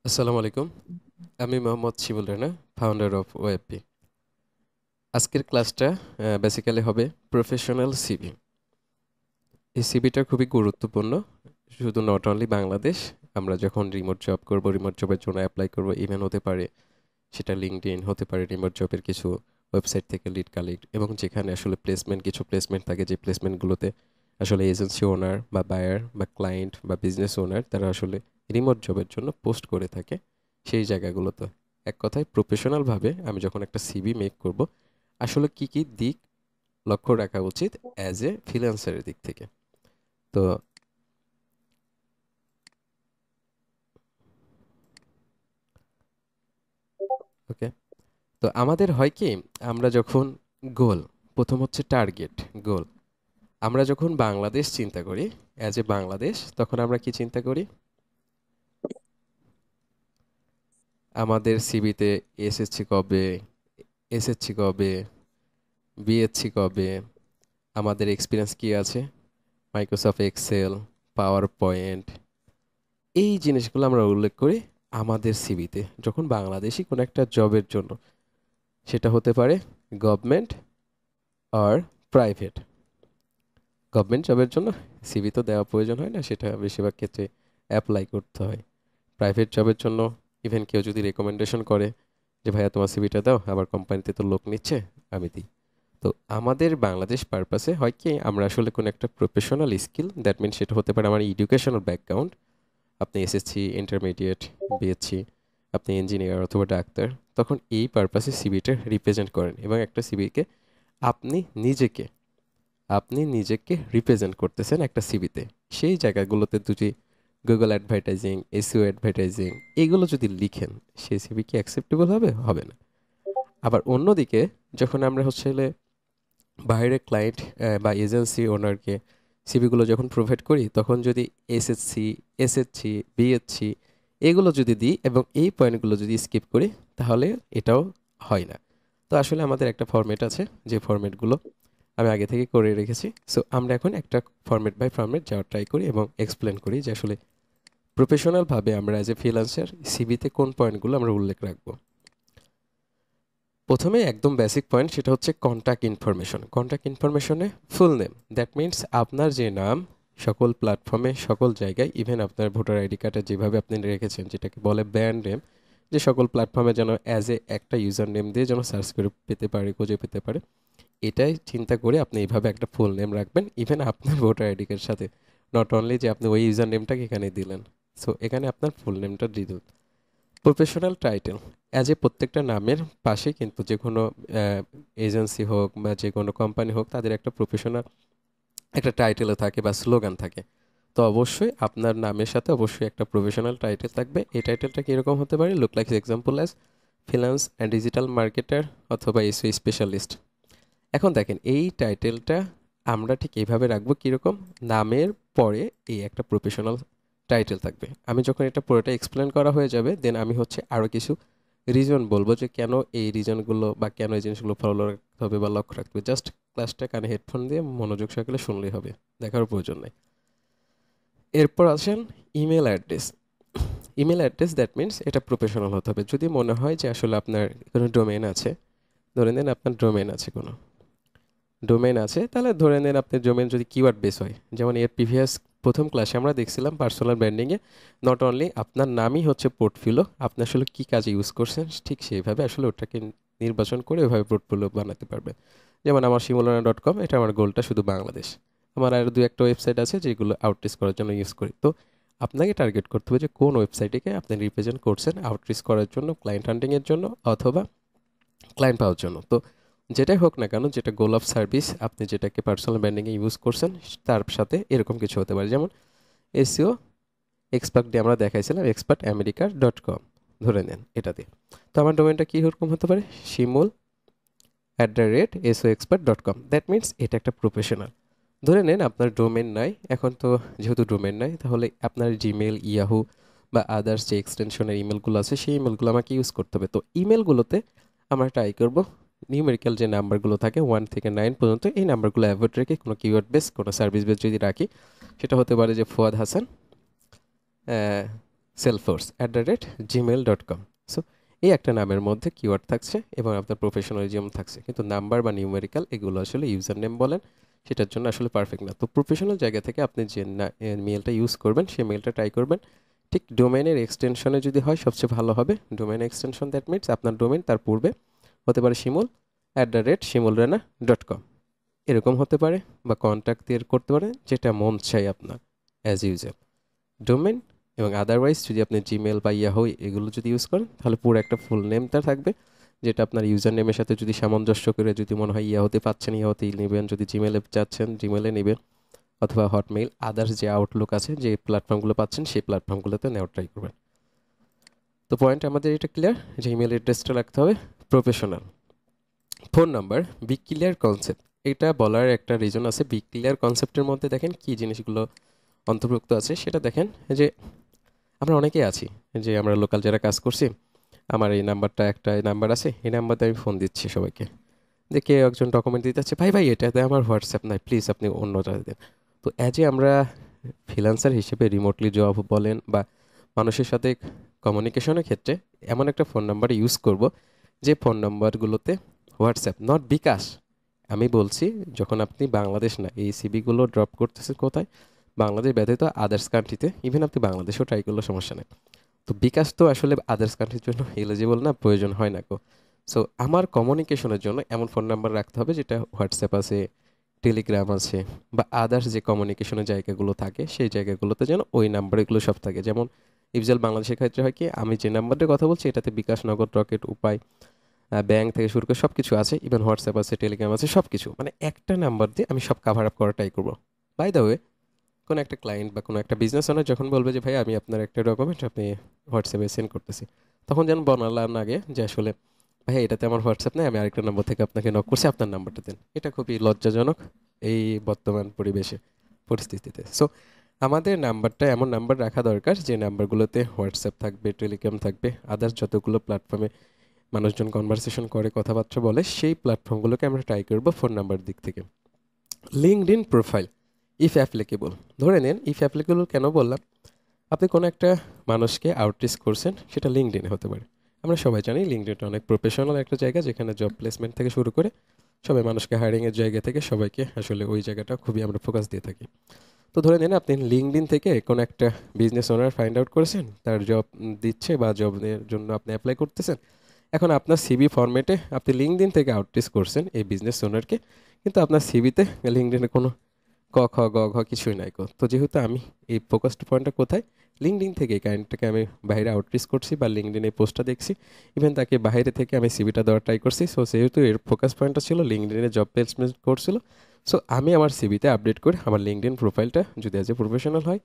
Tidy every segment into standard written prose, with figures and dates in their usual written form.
আসসালামু আলাইকুম। আমি মোহাম্মদ শিমুল রানা, ফাউন্ডার অফ ওয়েবপি। আজকের ক্লাসটা বেসিক্যালি হবে প্রফেশনাল সিভি। এই সিভিটা খুবই গুরুত্বপূর্ণ, শুধু নট অনলি বাংলাদেশ। আমরা যখন রিমোট জব করব, রিমোট জবের জন্য অ্যাপ্লাই করব, ইভেন হতে পারে সেটা লিঙ্কডইন, হতে পারে রিমোট জবের কিছু ওয়েবসাইট থেকে লিড কালেক্ট, এবং যেখানে আসলে কিছু প্লেসমেন্ট থাকে, যে প্লেসমেন্টগুলোতে আসলে এজেন্সি ওনার বা বায়ার বা ক্লায়েন্ট বা বিজনেস ওনার তারা আসলে রিমোট জবের জন্য পোস্ট করে থাকে সেই জায়গাগুলোতে। এক কথায় প্রফেশনালভাবে আমি যখন একটা সিভি মেক করব, আসলে কি কি দিক লক্ষ্য রাখা উচিত অ্যাজ এ ফ্রিল্যান্সারের দিক থেকে। তো ওকে, তো আমাদের হয় কি, আমরা যখন গোল, প্রথম হচ্ছে টার্গেট গোল। আমরা যখন বাংলাদেশ চিন্তা করি, অ্যাজ এ বাংলাদেশ, তখন আমরা কি চিন্তা করি? আমাদের সিভিতে এসএসসি কবে, এসএসসি কবে, বিএসসি কবে, আমাদের এক্সপিরিয়েন্স কি আছে, মাইক্রোসফট এক্সেল, পাওয়ার পয়েন্ট, এই জিনিসগুলো আমরা উল্লেখ করি আমাদের সিভিতে যখন বাংলাদেশি কোনো একটা জবের জন্য। সেটা হতে পারে গভর্নমেন্ট আর প্রাইভেট। গভর্নমেন্ট জবের জন্য সিভি তো দেওয়া প্রয়োজন হয় না, সেটা বেশিরভাগ ক্ষেত্রে অ্যাপ্লাই করতে হয়। প্রাইভেট জবের জন্য ইভেন কেউ যদি রেকমেন্ডেশন করে যে ভাইয়া তোমার সিভিটা দাও, আমার কোম্পানিতে তো লোক নিচ্ছে, আমি দিই। তো আমাদের বাংলাদেশ পারপাসে হয় কি, আমরা আসলে কোনো একটা প্রফেশনাল স্কিল, দ্যাট মিনস সেটা হতে পারে আমার এডুকেশনাল ব্যাকগ্রাউন্ড, আপনি এসএসসি, ইন্টারমিডিয়েট, বিএসসি, আপনি ইঞ্জিনিয়ার অথবা ডাক্তার, তখন এই পারপাসে সিভিটা রিপ্রেজেন্ট করেন, এবং একটা সিভিকে আপনি নিজেকে আপনি নিজেকে রিপ্রেজেন্ট করতেছেন একটা সিভিতে। সেই জায়গাগুলোতে যদি গুগল অ্যাডভার্টাইজিং, এসইও অ্যাডভার্টাইজিং, এগুলো যদি লিখেন, সেই সিভি কি অ্যাকসেপ্টেবল হবে? হবে না। আবার অন্যদিকে যখন আমরা হলে বাইরের ক্লায়েন্ট বা এজেন্সি ওনারকে সিভিগুলো যখন প্রোভাইড করি, তখন যদি এসএসসি, এসএসসি, বিএসসি এগুলো যদি দিই এবং এই পয়েন্টগুলো যদি স্কিপ করি, তাহলে এটাও হয় না। তো আসলে আমাদের একটা ফরম্যাট আছে, যে ফরম্যাটগুলো আমি আগে থেকে করে রেখেছি। সো আমরা এখন একটা ফরম্যাট বাই ফরম্যাট যাওয়ার ট্রাই করি এবং এক্সপ্লেন করি যে আসলে প্রফেশনালভাবে আমরা অ্যাজ এ ফ্রিল্যান্সার সিভিতে কোন পয়েন্টগুলো আমরা উল্লেখ রাখবো। প্রথমে একদম বেসিক পয়েন্ট, সেটা হচ্ছে কন্ট্যাক্ট ইনফরমেশন। কন্ট্যাক্ট ইনফরমেশনে ফুল নেম, দ্যাট মিন্স আপনার যে নাম, সকল প্ল্যাটফর্মে, সকল জায়গায়, ইভেন আপনার ভোটার আইডি কার্ডে যেভাবে আপনি রেখেছেন, যেটাকে বলে ব্র্যান্ড নেম, যে সকল প্ল্যাটফর্মে যেন অ্যাজ এ একটা ইউজার নেম দিয়ে যেন সার্চ করে পেতে পারে, খুঁজে পেতে পারে, এটাই চিন্তা করে আপনি এইভাবে একটা ফুল নেম রাখবেন, ইভেন আপনার ভোটার আইডি কার্ডের সাথে। নট অনলি যে আপনি ওই ইউজার নেমটাকে এখানে দিলেন, সো এখানে আপনার ফুল নেমটা দিয়ে দিন। প্রফেশনাল টাইটেল, অ্যাজ এ প্রত্যেকটা নামের পাশে কিন্তু যে কোনো এজেন্সি হোক বা যে কোনো কোম্পানি হোক, তাদের একটা প্রফেশনাল একটা টাইটেলও থাকে বা স্লোগান থাকে। তো অবশ্যই আপনার নামের সাথে অবশ্যই একটা প্রফেশনাল টাইটেল থাকবে। এই টাইটেলটা কীরকম হতে পারে? Look like example as finance and digital marketer অথবা এসইও স্পেশালিস্ট। এখন দেখেন, এই টাইটেলটা আমরা ঠিক এইভাবে রাখবো কীরকম, নামের পরে এই একটা প্রফেশনাল টাইটেল থাকবে। আমি যখন এটা পুরোটা এক্সপ্লেন করা হয়ে যাবে, দেন আমি আরও কিছু রিজন বলবো যে কেন এই রিজনগুলো বা কেন এই জিনিসগুলো ফলো রাখতে হবে বা লক্ষ্য রাখতে হবে। জাস্ট ক্লাসটা কানে হেডফোন দিয়ে মনোযোগ সহকারে শুনলেই হবে, দেখার প্রয়োজন নেই। এরপর আসেন email address. Email address, that means এটা প্রফেশনাল হতে হবে। যদি মনে হয় যে আসলে আপনার কোনো ডোমেন আছে, ধরে নেন আপনার ডোমেন আছে, কোনো ডোমেন আছে, তাহলে ধরে নেন আপনার ডোমেন যদি কিওয়ার্ড বেস হয়, যেমন এর প্রিভিয়াস প্রথম ক্লাসে আমরা দেখছিলাম পার্সোনাল ব্র্যান্ডিংয়ে নট অনলি আপনার নামই হচ্ছে পোর্টফোলিও, আপনি আসলে কী কাজে ইউজ করছেন ঠিক সেইভাবে আসলে ওটাকে নির্বাচন করে ওইভাবে পোর্টফোলিও বানাতে পারবে। যেমন আমার শিমুলনা.com, এটা আমার গোলটা শুধু বাংলাদেশ। আমার আর দু একটা ওয়েবসাইট আছে যেগুলো আউটরিচ করার জন্য ইউজ করি। তো আপনাকে টার্গেট করতে হবে যে কোন ওয়েবসাইটকে আপনি রিপ্রেজেন্ট করছেন আউটরিচ করার জন্য, ক্লায়েন্ট হান্টিংয়ের জন্য অথবা ক্লায়েন্ট পাওয়ার জন্য। তো যেটাই হোক না কেন, যেটা গোল অফ সার্ভিস আপনি যেটাকে পার্সোনাল ব্র্যান্ডিংয়ে ইউজ করছেন, তার সাথে এরকম কিছু হতে পারে। যেমন এসইও এক্সপার্ট দিয়ে আমরা দেখাইছিলাম expert america.com, ধরে নেন এটা দিয়ে। তো আমার ডোমেনটা কীরকম হতে পারে? শিমুল@soexpert.com, দ্যাট মিনস এটা একটা প্রফেশনাল। ধরে নেন আপনার ডোমেন নাই, এখন তো যেহেতু ডোমেন নাই, তাহলে আপনার জিমেল, ইয়াহু বা আদার্স যে এক্সটেনশনের ইমেলগুলো আছে, সেই ইমেলগুলো আমাকে ইউজ করতে হবে। তো ইমেলগুলোতে আমরা ট্রাই করব নিউমেরিক্যাল যে নাম্বারগুলো থাকে 1 থেকে 9 পর্যন্ত, এই নাম্বারগুলো অ্যাভয়েড রেখে কোনো কিওয়ার্ড বেস, কোনো সার্ভিস বেস যদি রাখি, সেটা হতে পারে যে ফুয়াদ হাসান salesforce@gmail.com। সো এই একটা নামের মধ্যে কিওয়ার্ড থাকছে এবং আপনার প্রফেশনালিজম থাকছে, কিন্তু নাম্বার বা নিউমেরিক্যাল এগুলো আসলে ইউজার নেম বলেন, সেটার জন্য আসলে পারফেক্ট না। তো প্রফেশনাল জায়গা থেকে আপনি যে মেলটা ইউজ করবেন সেই মেলটা ট্রাই করবেন। ঠিক ডোমেনের এক্সটেনশনে যদি হয় সবচেয়ে ভালো হবে। ডোমেন এক্সটেনশন দ্যাট মিনস আপনার ডোমেন, তার পূর্বে হতে পারে শিমুল@শিমুলরানা.com, এরকম হতে পারে, বা কন্ট্যাক্ট দিয়ে করতে পারেন, যেটা মন চাই আপনার অ্যাজ ইউজুয়াল ডোমেন। এবং আদারওয়াইজ যদি আপনি জিমেল বা ইয়াহু এগুলো যদি ইউজ করেন তাহলে পুরো একটা ফুল নেমটা থাকবে, যেটা আপনার ইউজার নেমের সাথে যদি সামঞ্জস্য করে যদি মনে হয় ইয়াহুতে পাচ্ছেন ইয়াহুতেই নেবেন, যদি জিমেলে চাচ্ছেন জিমেলে নেবেন, অথবা হটমেইল আদার্স যে আউটলুক আছে যে প্ল্যাটফর্মগুলো পাচ্ছেন সেই প্ল্যাটফর্মগুলোতে নেওয়ার ট্রাই করবেন। তো পয়েন্ট আমাদের এটা ক্লিয়ার যে ইমেল অ্যাড্রেসটা রাখতে হবে professional. Phone number, be clear concept, এটা বলার একটা রিজন আছে। বি ক্লিয়ার কনসেপ্টের মধ্যে দেখেন কি জিনিসগুলো অন্তর্ভুক্ত আছে সেটা দেখেন। যে আমরা অনেকেই আছি যে আমরা লোকাল যারা কাজ করছি, আমার এই নাম্বারটা একটা নাম্বার আছে, এই নাম্বারতে আমি ফোন দিচ্ছি সবাইকে, যে কেউ একজন ডকুমেন্ট দিতে চাচ্ছে, ভাই এটাতে আমার হোয়াটসঅ্যাপ নাই, প্লিজ আপনি অন্যটা দেন। তো অ্যাজ এ আমরা ফ্রিল্যান্সার হিসেবে রিমোটলি জব বলেন বা মানুষের সাথে কমিউনিকেশনের ক্ষেত্রে এমন একটা ফোন নাম্বার ইউজ করব যে ফোন নাম্বারগুলোতে হোয়াটসঅ্যাপ, নট বিকাশ। আমি বলছি যখন আপনি বাংলাদেশ না, এই সিবিগুলো ড্রপ করতেছে কোথায়, বাংলাদেশ ব্যতীত আদার্স কান্ট্রিতে, ইভেন আপনি বাংলাদেশেও ট্রাই করলে সমস্যা নেই। তো বিকাশ তো আসলে আদার্স কান্ট্রির জন্য এলিজিবল না, প্রয়োজন হয় না গো। সো আমার কমিউনিকেশনের জন্য এমন ফোন নাম্বার রাখতে হবে যেটা হোয়াটসঅ্যাপ আছে, টেলিগ্রাম আছে, বা আদার্স যে কমিউনিকেশনের জায়গাগুলো থাকে সেই জায়গাগুলোতে যেন ওই নাম্বারগুলো সব থাকে। যেমন ইফজল বাংলাদেশের ক্ষেত্রে হয় কি, আমি যে নাম্বারটার কথা বলছি এটাতে বিকাশ, নগদ, রকেট, উপায়, ব্যাংক থেকে শুরু করে সব কিছু আছে, ইভেন হোয়াটসঅ্যাপ আছে, টেলিগ্রাম আছে, সব কিছু মানে একটা নাম্বার দিয়ে আমি সব কাভার আপ করার ট্রাই করবো। বাই দ্য ওয়ে, কোনো একটা ক্লায়েন্ট বা কোনো একটা বিজনেস ওনার যখন বলবে যে ভাই আমি আপনার একটা ডকুমেন্ট আপনি হোয়াটসঅ্যাপে সেন্ড করতেছি, তখন যেন বলার আগে যে আসলে ভাই এটাতে আমার হোয়াটসঅ্যাপ নেই, আমি আরেকটা নাম্বার থেকে আপনাকে নক করছি, আপনার নাম্বারটা দেন। এটা খুবই লজ্জাজনক এই বর্তমান পরিবেশে, পরিস্থিতিতে। সো আমাদের নাম্বারটা এমন নাম্বার রাখা দরকার যে নাম্বারগুলোতে হোয়াটসঅ্যাপ থাকবে, টেলিগ্রাম থাকবে, আদার্স যতগুলো প্ল্যাটফর্মে মানুষজন কনভারসেশন করে, কথাবার্তা বলে, সেই প্ল্যাটফর্মগুলোকে আমরা ট্রাই করবো ফোন নাম্বার দিক থেকে। লিঙ্কডইন প্রোফাইল, ইফ অ্যাপ্লিকেবল, ধরে নিন ইফ অ্যাপ্লিকেবল কেন বললাম, আপনি কোনো একটা মানুষকে আউটরিচ করছেন, সেটা লিঙ্কডইনে হতে পারে। আমরা সবাই জানি লিঙ্কডইনটা অনেক প্রফেশনাল একটা জায়গা, যেখানে জব প্লেসমেন্ট থেকে শুরু করে সবাই মানুষকে হায়ারিংয়ের জায়গা থেকে সবাইকে আসলে ওই জায়গাটা খুবই আমরা ফোকাস দিয়ে থাকি। তো ধরে নিন আপনি লিঙ্কডইন থেকে কোনো একটা বিজনেস ওনার ফাইন্ড আউট করেছেন, তার জব দিচ্ছে বা জবের জন্য আপনি অ্যাপ্লাই করতেছেন। এখন আপনার সিভি ফরম্যাটে আপনি লিঙ্কডইন থেকে আউটরিচ করছেন এই বিজনেস ওনারকে, কিন্তু আপনার সিভিতে লিঙ্কডইনে কোনো ক খ গ ঘ কিছুই নাই গো। তো যেহেতু আমি এই ফোকাসড পয়েন্টটা কোথায়, লিঙ্কডইন থেকে ক্লায়েন্টটাকে আমি বাইরে আউটরিচ করছি বা লিঙ্কডইনে পোস্টটা দেখছি, ইভেন তাকে বাইরে থেকে আমি সিভিটা দেওয়ার ট্রাই করছি। সো যেহেতু এর ফোকাস পয়েন্টটা ছিল লিঙ্কডইনে জব প্লেসমেন্ট করছিল, সো আমি আমার সিভিতে আপডেট করে আমার লিঙ্কডইন প্রোফাইলটা যদি অ্যাজ এ প্রফেশনাল হয়,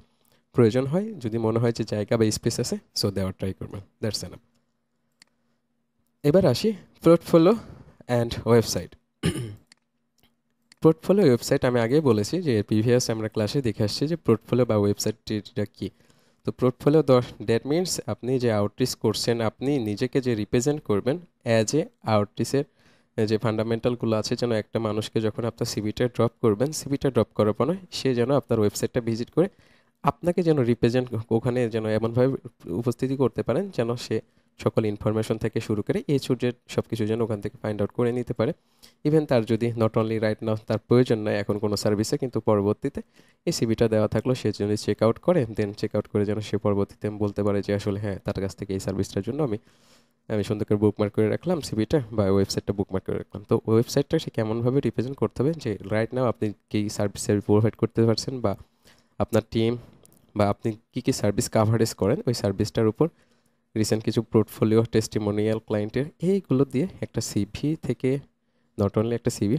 প্রয়োজন হয়, যদি মনে হয় যে জায়গা বা স্পেস আছে, সো দেওয়ার ট্রাই করবেন। That's enough. এবার আসি portfolio and website. Portfolio website আমি আগেই বলেছি যে প্রিভিয়াস আমরা ক্লাসে দেখে আসছি যে পোর্টফোলিও বা ওয়েবসাইটটা কী। তো পোর্টফোলিও দ্যাট মিনস আপনি যে আউটরিচ করছেন, আপনি নিজেকে যে রিপ্রেজেন্ট করবেন অ্যাজ এ আউটরিচের যে ফান্ডামেন্টালগুলো আছে, যেন একটা মানুষকে যখন আপনার সিভিটা ড্রপ করবেন, সিভিটা ড্রপ করার পর সে যেন আপনার ওয়েবসাইটটা ভিজিট করে আপনাকে যেন রিপ্রেজেন্ট ওখানে যেন এমনভাবে উপস্থিতি করতে পারেন যেন সে সকল ইনফরমেশন থেকে শুরু করে এই জেড সব কিছু যেন ওখান থেকে ফাইন্ড আউট করে নিতে পারে। ইভেন তার যদি নট অনলি রাইট নাও তার প্রয়োজন নয় এখন কোনো সার্ভিসে, কিন্তু পরবর্তীতে এই সিভিটা দেওয়া থাকলো, সে যদি চেক আউট করে, দেন চেক আউট করে যেন সে পরবর্তীতে বলতে পারে যে আসলে হ্যাঁ তার কাছ থেকে এই সার্ভিসটার জন্য আমি আমি সুন্দর করে বুকমার্ক করে রাখলাম সিভিটা বা ওয়েবসাইটটা বুকমার্ক করে রাখলাম। তো ওয়েবসাইটটা সে কেমনভাবে রিপ্রেজেন্ট করতে হবে যে রাইট নাও আপনি কী সার্ভিস প্রোভাইড করতে পারছেন, বা আপনার টিম বা আপনি কী কী সার্ভিস কাভারেজ করেন, ওই সার্ভিসটার উপর রিসেন্ট কিছু পোর্টফোলিও, টেস্টিমোনিয়াল ক্লায়েন্টের, এইগুলো দিয়ে একটা সিভি থেকে, নট অনলি একটা সিভি,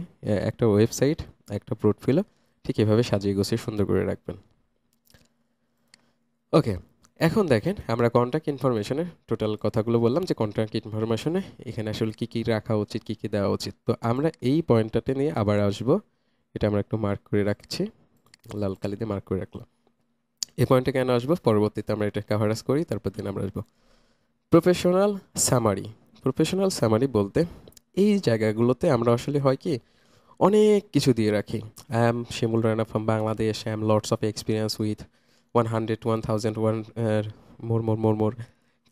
একটা ওয়েবসাইট, একটা পোর্টফোলিও ঠিক এভাবে সাজিয়ে গুছিয়ে সুন্দর করে রাখবেন। ওকে, এখন দেখেন আমরা কন্ট্যাক্ট ইনফরমেশনের টোটাল কথাগুলো বললাম যে কন্ট্যাক্ট ইনফরমেশনে এখানে আসলে কী কী রাখা উচিত, কী কী দেওয়া উচিত। তো আমরা এই পয়েন্টটাতে নিয়ে আবার আসবো, এটা আমরা একটু মার্ক করে রাখছি, লাল কালি দিয়ে মার্ক করে রাখলাম। এই পয়েন্টে কেন আসবো, পরবর্তীতে আমরা এটা কাভারেজ করি, তারপর দিন আমরা আসবো প্রফেশনাল সামারি। প্রফেশনাল সামারি বলতে এই জায়গাগুলোতে আমরা আসলে হয় কি অনেক কিছু দিয়ে রাখি। I am Shimul Rana from Bangladesh, I am lots of experience with 100 1000 more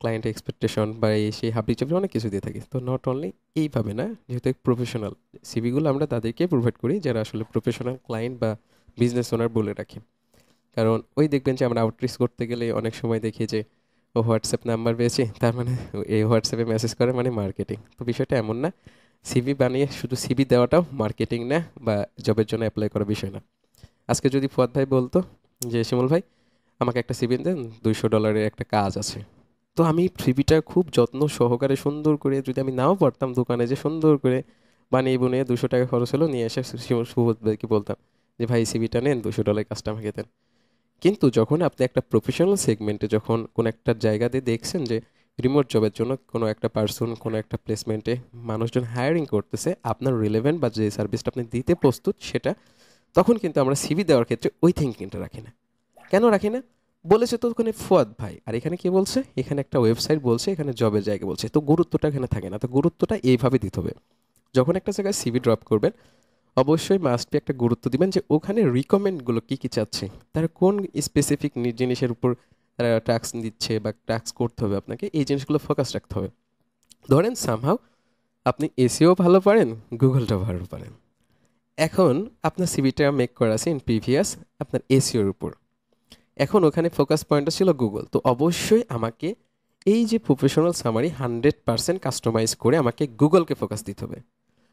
client expectation বা এই সেই হাবি চাবি অনেক কিছু দিয়ে থাকি। তো নট অনলি এইভাবে না, যেহেতু প্রফেশনাল সিভিগুলো আমরা তাদেরকে প্রোভাইড করি যারা আসলে প্রফেশনাল ক্লায়েন্ট বা বিজনেস ওনার বলে রাখি। কারণ ওই দেখবেন যে আমরা আউটরিচ করতে গেলে অনেক সময় দেখি যে ও হোয়াটসঅ্যাপ নাম্বার পেয়েছি, তার মানে এই হোয়াটসঅ্যাপে মেসেজ করে মানে মার্কেটিং। তো বিষয়টা এমন না, সিভি বানিয়ে শুধু সিভি দেওয়াটাও মার্কেটিং না বা জবের জন্য অ্যাপ্লাই করা বিষয় না। আজকে যদি ফুয়াদ ভাই বলতো যে শিমুল ভাই আমাকে একটা সিভি দেন, $200 একটা কাজ আছে, তো আমি সিভিটা খুব যত্ন সহকারে সুন্দর করে, যদি আমি নাও পারতাম দোকানে যে সুন্দর করে বানিয়ে বুনিয়ে $200 খরচ হলো নিয়ে এসে সুবোধ ভাইকে বলতাম যে ভাই সিভিটা নেন, $200 কাজটা আমাকে দেন। কিন্তু যখন আপনি একটা প্রফেশনাল সেগমেন্টে যখন কোনো একটা জায়গাতে দেখছেন যে রিমোট জবের জন্য কোনো একটা পার্সন কোনো একটা প্লেসমেন্টে মানুষজন হায়ারিং করতেছে, আপনার রিলেভেন্ট বা যে সার্ভিসটা আপনি দিতে প্রস্তুত সেটা, তখন কিন্তু আমরা সিভি দেওয়ার ক্ষেত্রে ওই থিঙ্কিংটা রাখি না। কেন রাখি না? বলেছে তো ওখানে ফুয়াদ ভাই, আর এখানে কি বলছে, এখানে একটা ওয়েবসাইট বলছে, এখানে জবের জায়গা বলছে, তো গুরুত্বটা এখানে থাকে না। তো গুরুত্বটা এইভাবে দিতে হবে, যখন একটা জায়গায় সিভি ড্রপ করবেন অবশ্যই মাস্ট বি একটা গুরুত্ব দিবেন যে ওখানে রিকমেন্ডগুলো কী কী চাচ্ছে, তারা কোন স্পেসিফিক জিনিসের উপর তারা ট্যাক্স দিচ্ছে বা ট্যাক্স করতে হবে আপনাকে, এই জিনিসগুলো ফোকাস রাখতে হবে। ধরেন সামহাও আপনি এসিও ভালো পারেন, গুগলটা ভালো পারেন, এখন আপনার সিভিটা মেক করা আছে ইন প্রিভিয়াস আপনার এসিওর উপর, এখন ওখানে ফোকাস পয়েন্টটা ছিল গুগল, তো অবশ্যই আমাকে এই যে প্রফেশনাল সামারি 100% কাস্টমাইজ করে আমাকে গুগলকে ফোকাস দিতে হবে।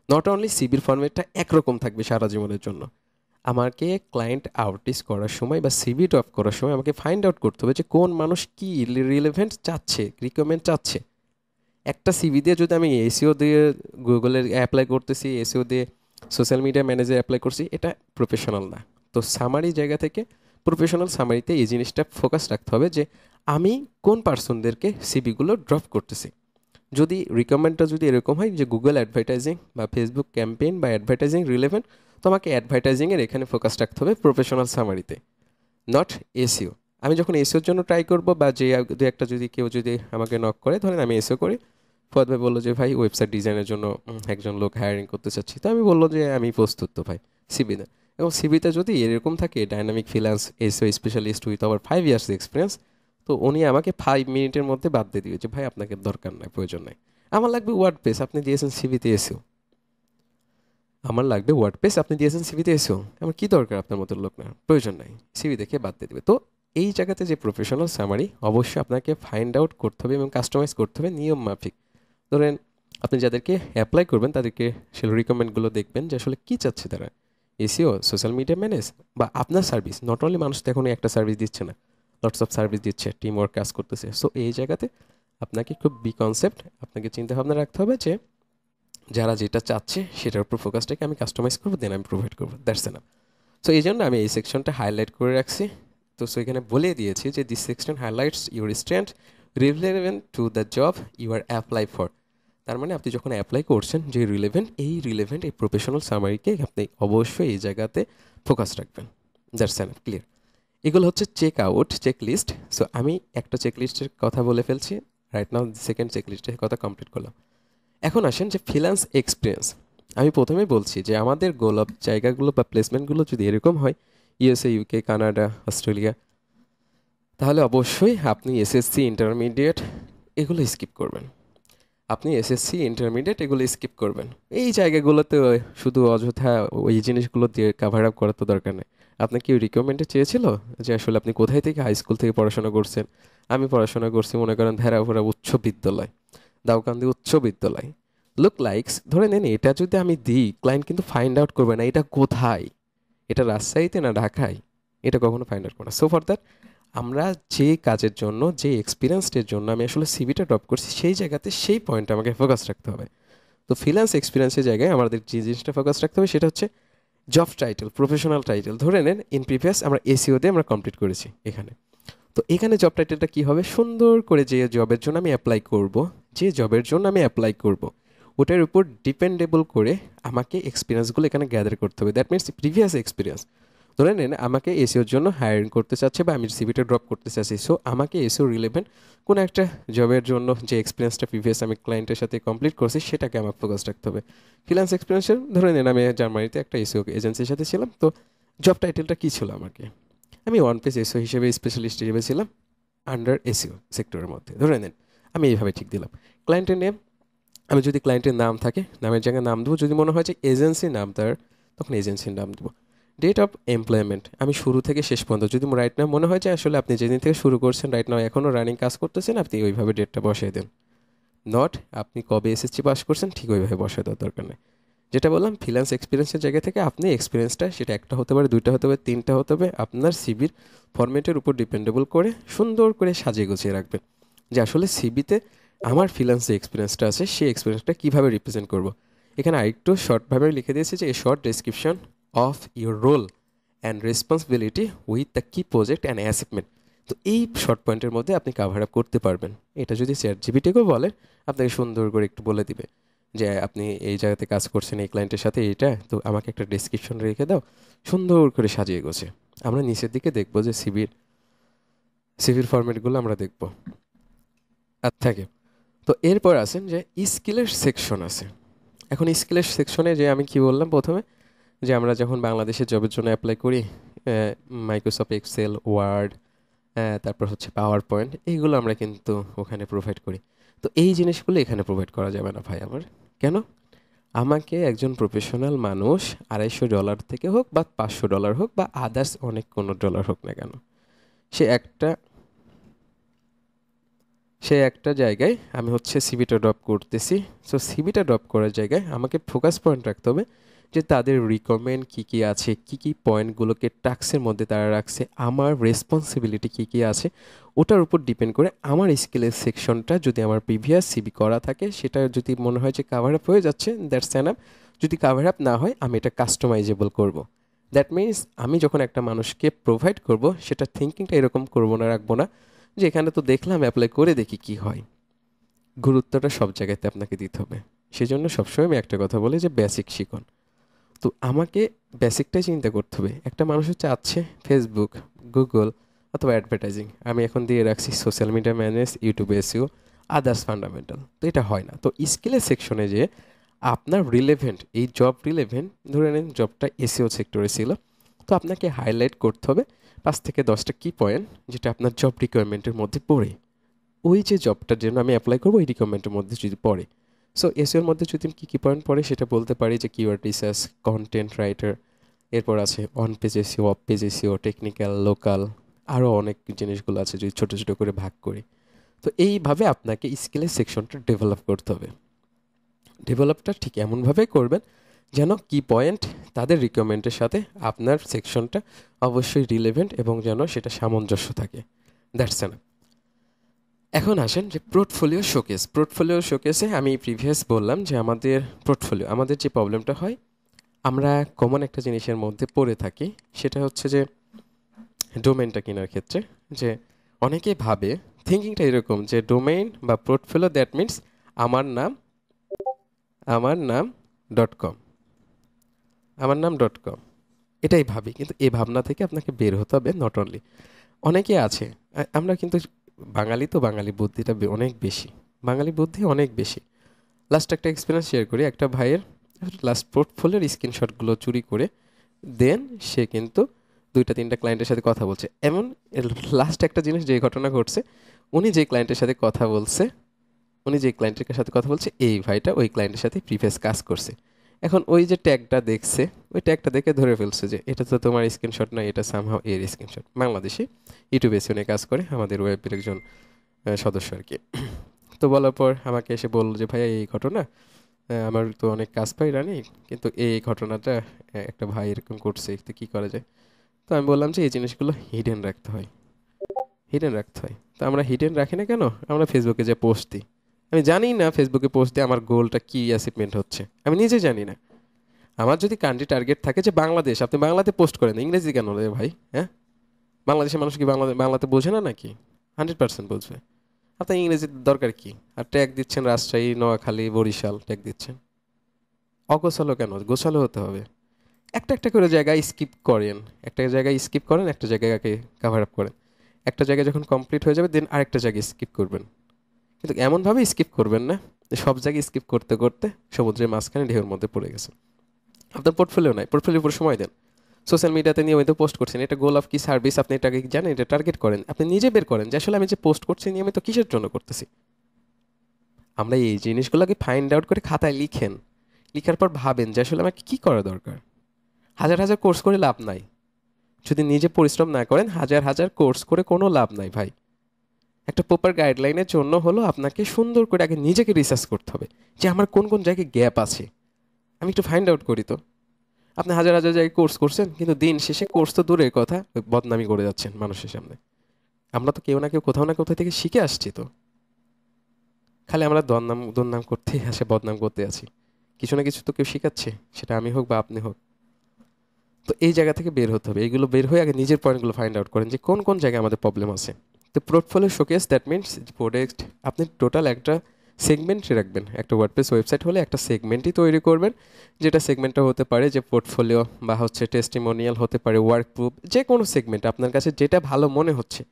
নট অনলি সিভির ফর্মেটটা একরকম থাকবে সারা জীবনের জন্য, আমাকে ক্লায়েন্ট আউটরিচ করার সময় বা সিভি ড্রপ করার সময় আমাকে ফাইন্ড আউট করতে হবে যে কোন মানুষ কী রিলেভেন্ট চাচ্ছে, রিকমেন্ড চাচ্ছে। একটা সিভি দিয়ে যদি আমি এসিও দিয়ে গুগলের অ্যাপ্লাই করতেছি, এসিও দিয়ে সোশ্যাল মিডিয়া ম্যানেজার অ্যাপ্লাই করছি, এটা প্রফেশনাল না। তো সামারি জায়গা থেকে প্রফেশনাল সামারিতে এই জিনিসটা ফোকাস রাখতে হবে যে আমি কোন পার্সনদেরকে সিভিগুলো ড্রপ করতেছি। যদি রিকমেন্ডটা যদি এরকম হয় যে গুগল অ্যাডভার্টাইজিং বা ফেসবুক ক্যাম্পেইন বা অ্যাডভার্টাইজিং রিলেভেন্ট, তো আমাকে অ্যাডভার্টাইজিংয়ের এখানে ফোকাস রাখতে হবে প্রফেশনাল সামারিতে, নট এসিও। আমি যখন এসিওর জন্য ট্রাই করবো বা যে দু একটা যদি কেউ যদি আমাকে নক করে, ধরেন আমি এসিও করি, ফুয়াদ ভাই বললো যে ভাই ওয়েবসাইট ডিজাইনের জন্য একজন লোক হায়ারিং করতে চাচ্ছি, তো আমি বললো যে আমি প্রস্তুত, তো ভাই সিবি দেন। এবং সিবিতে যদি এরকম থাকে dynamic freelance SEO specialist with our 5 years experience, তো উনি আমাকে 5 মিনিটের মধ্যে বাদ দিয়ে দিবে যে ভাই আপনাকে দরকার নাই, প্রয়োজন নাই। আমার লাগবে ওয়ার্ডপ্রেস, আপনি দিয়েছেন সিভিতে এসিও, আমার লাগবে ওয়ার্ডপ্রেস, আপনি দিয়েছেন সিভিতে এসিও, আমার কি দরকার আপনার মতো লোক, না প্রয়োজন নাই, সিভি দেখে বাদ দিয়ে দেবে। তো এই জায়গাতে যে প্রফেশনাল সামারি অবশ্যই আপনাকে ফাইন্ড আউট করতে হবে এবং কাস্টমাইজ করতে হবে নিয়ম মাফিক। ধরেন আপনি যাদেরকে অ্যাপ্লাই করবেন তাদেরকে সেল রিকমেন্ডগুলো দেখবেন যে আসলে কী চাচ্ছে তারা, এসিও, সোশ্যাল মিডিয়া ম্যানেজ বা আপনার সার্ভিস। নট অনলি মানুষ তো এখন একটা সার্ভিস দিচ্ছে না, লটস অফ সার্ভিস দিচ্ছে, টিম ওয়ার্ক কাজ করতেছে। সো এই জায়গাতে আপনাকে খুব বি কনসেপ্ট আপনাকে চিন্তা ভাবনা রাখতে হবে যে যারা যেটা চাচ্ছে সেটার উপর ফোকাসটাকে আমি কাস্টমাইজ করবো, দেন আমি প্রোভাইড করবো, দ্যাটস এনাফ। সো এই জন্য আমি এই সেকশনটা হাইলাইট করে রাখছি। তো সো এখানে বলে দিয়েছি যে this section highlights your strength relevant to the job you are apply for. তার মানে আপনি যখন অ্যাপ্লাই করছেন যে রিলেভেন্ট এই প্রফেশনাল সামারিকে আপনি অবশ্যই এই জায়গাতে ফোকাস রাখবেন, দ্যাটস এনাফ, ক্লিয়ার। এগুলো হচ্ছে check out check list. So আমি একটা চেক লিস্টের কথা বলে ফেলছি রাইট নাও, সেকেন্ড চেক লিস্টের কথা কমপ্লিট করলাম। এখন আসেন যে ফ্রিল্যান্স এক্সপিরিয়েন্স। আমি প্রথমেই বলছি যে আমাদের গোল অফ জায়গাগুলো বা প্লেসমেন্টগুলো যদি এরকম হয় ইউএসএ, ইউকে, কানাডা, অস্ট্রেলিয়া, তাহলে অবশ্যই আপনি এসএসসি, ইন্টারমিডিয়েট এগুলো স্কিপ করবেন। আপনি এসএসসি, ইন্টারমিডিয়েট এগুলো স্কিপ করবেন। এই জায়গাগুলোতে শুধু অযথা ওই জিনিসগুলো দিয়ে কাভার আপ করার তো দরকার নেই। আপনাকে কেউ রিকমেন্ডে চেয়েছিল যে আসলে আপনি কোথায় থেকে হাই স্কুল থেকে পড়াশোনা করছেন? আমি পড়াশোনা করছি মনে করেন ভেড়াভোড়া উচ্চ বিদ্যালয়, দাউকান্দি উচ্চ বিদ্যালয়। লুক লাইকস, ধরে নেন এটা যদি আমি দিই ক্লায়েন্ট কিন্তু ফাইন্ড আউট করবে না এটা কোথায়, এটা রাজশাহীতে না ঢাকায়, এটা কখনো ফাইন্ড আউট করবে না। সো ফর দ্যাট আমরা যে কাজের জন্য যে এক্সপিরিয়েন্সটের জন্য আমি আসলে সিভিটা ড্রপ করছি সেই জায়গাতে সেই পয়েন্টে আমাকে ফোকাস রাখতে হবে। তো ফ্রিল্যান্স এক্সপিরিয়েন্সের জায়গায় আমাদের যে জিনিসটা ফোকাস রাখতে হবে সেটা হচ্ছে জব টাইটেল, প্রফেশনাল টাইটেল। ধরে নেন ইন প্রিভিয়াস আমরা এসিওতে আমরা কমপ্লিট করেছি এখানে, তো এখানে জব টাইটেলটা কী হবে, সুন্দর করে যে জবের জন্য আমি অ্যাপ্লাই করব, যে জবের জন্য আমি অ্যাপ্লাই করব ওটার উপর ডিপেন্ডেবল করে আমাকে এক্সপিরিয়েন্সগুলো এখানে গ্যাদার করতে হবে। That means previous experience. ধরে নেন আমাকে এসিওর জন্য হায়ারিং করতে চাচ্ছে বা আমি সিভিটা ড্রপ করতে চাচ্ছি, সো আমাকে এসিও রিলেভেন্ট কোনো একটা জবের জন্য যে এক্সপিরিয়েন্সটা প্রিভিয়াস আমি ক্লায়েন্টের সাথে কমপ্লিট করছি সেটাকে আমার ফোকাস রাখতে হবে। ফ্রিল্যান্স এক্সপিরিয়েন্সের ধরে নেন আমি জার্মানিতে একটা এসিও এজেন্সির সাথে ছিলাম, তো জব টাইটেলটা কী ছিল আমাকে, আমি ওয়ান পেজ এসও হিসেবে স্পেশালিস্ট হিসেবে ছিলাম আন্ডার এসইও সেক্টরের মধ্যে, ধরে নেন আমি এইভাবে ঠিক দিলাম। ক্লায়েন্টের নেম, আমি যদি ক্লায়েন্টের নাম থাকে নামের জায়গায় নাম দেবো, যদি মনে হয় যে এজেন্সির নাম তার তখন এজেন্সির নাম দেবো। ডেট অফ এমপ্লয়মেন্ট আমি শুরু থেকে শেষ পর্যন্ত, যদি রাইট নাও মনে হয় যে আসলে আপনি যেদিন থেকে শুরু করছেন রাইট নাও এখনও রানিং কাজ করতেছেন, আপনি ওইভাবে ডেটটা বসিয়ে দেন। নট আপনি কবে এসএসসি পাস করছেন ঠিক ওইভাবে বসিয়ে দেওয়ার দরকার নেই। যেটা বললাম ফ্রিল্যান্স এক্সপিরিয়েন্সের জায়গা থেকে আপনি এক্সপিরিয়েন্সটা সেটা একটা হতে পারে, দুইটা হতে পারে, তিনটা হতে হবে, আপনার সিবির ফরম্যাটের উপর ডিপেন্ডেবল করে সুন্দর করে সাজিয়ে গুছিয়ে রাখবেন যে আসলে সিবিতে আমার ফ্রিল্যান্স যে এক্সপিরিয়েন্সটা আছে সেই এক্সপিরিয়েন্সটা কীভাবে রিপ্রেজেন্ট করব। এখানে আরেকটু শর্টভাবে লিখে দিয়েছি যে a short description of your role and responsibility with the key project and achievement. তো এই শর্ট পয়েন্টের মধ্যে আপনি কাভার আপ করতে পারবেন। এটা যদি চ্যাটজিপিটিকেও বলেন আপনাকে সুন্দর করে একটু বলে দিবে যে আপনি এই জায়গাতে কাজ করছেন এই ক্লায়েন্টের সাথে এইটা, তো আমাকে একটা ডেসক্রিপশন রেখে দাও, সুন্দর করে সাজিয়ে গোছে। আমরা নিচের দিকে দেখবো যে সিভির ফরম্যাটগুলো আমরা দেখব আর থাকে। তো এরপর আছেন যে স্কিলের সেকশন আছে। এখন স্কিলের সেকশনে যে আমি কি বললাম প্রথমে, যে আমরা যখন বাংলাদেশের জবের জন্য অ্যাপ্লাই করি মাইক্রোসফট এক্সেল, ওয়ার্ড, তারপর হচ্ছে পাওয়ার পয়েন্ট, এইগুলো আমরা কিন্তু ওখানে প্রোভাইড করি। তো এই জিনিসগুলো এখানে প্রোভাইড করা যাবে না ভাই আমার। কেন? আমাকে একজন প্রফেশনাল মানুষ $250 থেকে হোক বা $500 হোক বা আদার্স অনেক কোনো ডলার হোক না কেন, সে একটা জায়গায় আমি হচ্ছে সিভিটা ড্রপ করতেছি। সো সিভিটা ড্রপ করার জায়গায় আমাকে ফোকাস পয়েন্ট রাখতে হবে যে তাদের রিকমেন্ড কী কী আছে, কী কী পয়েন্টগুলোকে টাস্কের মধ্যে তারা রাখছে, আমার রেসপন্সিবিলিটি কী কী আছে, ওটার উপর ডিপেন্ড করে আমার স্কিলের সেকশনটা যদি আমার প্রিভিয়াস সিভি করা থাকে সেটা যদি মনে হয় যে কাভার আপ হয়ে যাচ্ছে দ্যাটস এনাফ। যদি কাভার আপ না হয় আমি এটা কাস্টমাইজেবল করব। দ্যাট মিনস আমি যখন একটা মানুষকে প্রোভাইড করব সেটা থিঙ্কিংটা এরকম করবো না, রাখবো না যে এখানে তো দেখলাম অ্যাপ্লাই করে দেখি কি হয়। গুরুত্বটা সব জায়গাতে আপনাকে দিতে হবে। সেজন্য সবসময় আমি একটা কথা বলি যে বেসিক শিখুন। তো আমাকে বেসিকটাই চিন্তা করতে হবে। একটা মানুষ চাচ্ছে ফেসবুক, গুগল অথবা অ্যাডভার্টাইজিং, আমি এখন দিয়ে রাখছি social media manage, YouTube SEO, others fundamental. তো এটা হয় না। তো স্কিলের সেকশনে যে আপনার রিলেভেন্ট, এই জব রিলেভেন্ট, ধরে নিন জবটা এসইও সেক্টরে ছিল, তো আপনাকে হাইলাইট করতে হবে 5 থেকে 10টা কি পয়েন্ট যেটা আপনার জব রিকোয়ারমেন্টের মধ্যে পড়ে, ওই যে জবটার জন্য আমি অ্যাপ্লাই করবো ওই রিকোয়ারমেন্টের মধ্যে যদি পড়ে। সো এসইওর মধ্যে যদি কী পয়েন্ট পড়ে সেটা বলতে পারি যে কিওয়ার্ড রিসার্চ, কন্টেন্ট রাইটার, এরপর আছে on page SEO, of page SEO, technical, local, আরও অনেক জিনিসগুলো আছে যদি ছোটো ছোটো করে ভাগ করি। তো এইভাবে আপনাকে স্কিলের সেকশনটা ডেভেলপ করতে হবে। ডেভেলপটা ঠিক এমনভাবে করবেন যেন কি পয়েন্ট তাদের রিকোয়ারমেন্টের সাথে আপনার সেকশনটা অবশ্যই রিলেভেন্ট এবং যেন সেটা সামঞ্জস্য থাকে। That's enough. এখন আসেন যে পোর্টফোলিও শোকেসে আমি প্রিভিয়াস বললাম যে আমাদের যে প্রবলেমটা হয়, আমরা কমন একটা জিনিসের মধ্যে পড়ে থাকি, সেটা হচ্ছে যে ডোমেনটা কেনার ক্ষেত্রে যে অনেকে ভাবে থিঙ্কিংটা এরকম যে ডোমেইন বা পোর্টফোলিও দ্যাট মিনস আমার নাম .com এটাই ভাবি, কিন্তু এই ভাবনা থেকে আপনাকে বের হতে হবে। নট অনলি অনেকে আছে, আমরা কিন্তু বাঙালি বুদ্ধিটা অনেক বেশি, অনেক বেশি। লাস্ট একটা এক্সপিরিয়েন্স শেয়ার করি। একটা ভাইয়ের লাস্ট পোর্টফোলিওর স্ক্রিনশটগুলো চুরি করে দেন সে কিন্তু 2-3টা ক্লায়েন্টের সাথে কথা বলছে। এমন লাস্ট একটা জিনিস যে ঘটনা ঘটছে, উনি যে ক্লায়েন্টের সাথে কথা বলছে এই ভাইটা ওই ক্লায়েন্টের সাথে প্রিভিয়াস কাজ করছে। এখন ওই যে ট্যাগটা দেখছে, ওই ট্যাগটা দেখে ধরে ফেলছে যে এটা তো তোমার স্ক্রিনশট না, এটা সামহাও এর স্ক্রিনশট। বাংলাদেশি ইউটিউব এসিও নিয়ে কাজ করে আমাদের ওয়েবের একজন সদস্য আর কি। তো বলার পর আমাকে এসে বলল যে ভাইয়া এই ঘটনা, আমার তো অনেক কাজ পাই রানি, কিন্তু এই ঘটনাটা একটা ভাই এরকম করছে, তো কী করা যায়? তো আমি বললাম যে এই জিনিসগুলো হিডেন রাখতে হয়। তো আমরা হিডেন রাখি না কেন? আমরা ফেসবুকে যে পোস্ট দিই, আমি জানি না ফেসবুকে পোস্ট দিয়ে আমার গোলটা কী অ্যাচিভমেন্ট হচ্ছে, আমি নিজে জানি না। আমার যদি কান্ট্রি টার্গেট থাকে যে বাংলাদেশ, আপনি বাংলাতে পোস্ট করেন, ইংরেজি কেন রে ভাই? হ্যাঁ, বাংলাদেশের মানুষ কি বাংলাতে বোঝে না নাকি? 100% বুঝবে। আপনার ইংরেজির দরকার কি? আর ট্যাগ দিচ্ছেন রাজশাহী, নোয়াখালী, বরিশাল, ট্যাগ দিচ্ছেন। অগোছালো কেন? গোছালো হতে হবে। একটা করে জায়গায় স্কিপ করেন, একটা জায়গাকে কাভার আপ করেন। একটা জায়গায় যখন কমপ্লিট হয়ে যাবে দেন আরেকটা জায়গায় স্কিপ করবেন, কিন্তু এমনভাবে স্কিপ করবেন না যে সব জায়গায় স্কিপ করতে করতে সমুদ্রের মাঝখানে ঢেউর মধ্যে পড়ে গেছে। আপনার পোর্টফোলিও নাই, পোর্টফোলিওর উপর সময় দেন। সোশ্যাল মিডিয়াতে নিয়মিত পোস্ট করছেন, এটা গোল অফ কি সার্ভিস আপনি এটাকে জানেন, এটা টার্গেট করেন, আপনি নিজে বের করেন যে আসলে আমি যে পোস্ট করছি নিয়মিত কিসের জন্য করতেছি। আমরা এই জিনিসগুলোকে ফাইন্ড আউট করে খাতায় লিখেন, লিখার পর ভাবেন যে আসলে আমাকে কী করা দরকার। হাজার হাজার কোর্স করে লাভ নাই, যদি নিজে পরিশ্রম না করেন হাজার হাজার কোর্স করে কোনো লাভ নাই ভাই। একটা প্রপার গাইডলাইনের জন্য হলো আপনাকে সুন্দর করে আগে নিজেকে রিসার্চ করতে হবে যে আমার কোন কোন জায়গায় গ্যাপ আছে, আমি একটু ফাইন্ড আউট করি। তো আপনি হাজার হাজার জায়গায় কোর্স করছেন, কিন্তু দিন শেষে কোর্স তো দূরের কথা, ওই বদনামি করে যাচ্ছেন মানুষের সামনে। আমরা তো কেউ না কেউ কোথাও না কোথাও থেকে শিখে আসছি, তো খালি আমরা দুর্নাম করতেই আসে, বদনাম করতে আছি। কিছু না কিছু তো কেউ শেখাচ্ছে, সেটা আমি হোক বা আপনি হোক। তো এই জায়গা থেকে বের হতে হবে, এইগুলো বের হয়ে আগে নিজের পয়েন্টগুলো ফাইন্ড আউট করেন যে কোন কোন জায়গায় আমাদের প্রবলেম আছে। তো portfolio showcase that means product আপনি টোটাল একটা সেগমেন্টে রাখবেন। একটা ওয়ার্ডপ্রেস ওয়েবসাইট হলে একটা সেগমেন্টই তৈরি করবেন, যেটা সেগমেন্টটা হতে পারে যে পোর্টফোলিও বা হচ্ছে টেস্টিমোনিয়াল, হতে পারে ওয়ার্ক প্রুফ, যে কোনো সেগমেন্ট আপনার কাছে যেটা ভালো মনে হচ্ছে,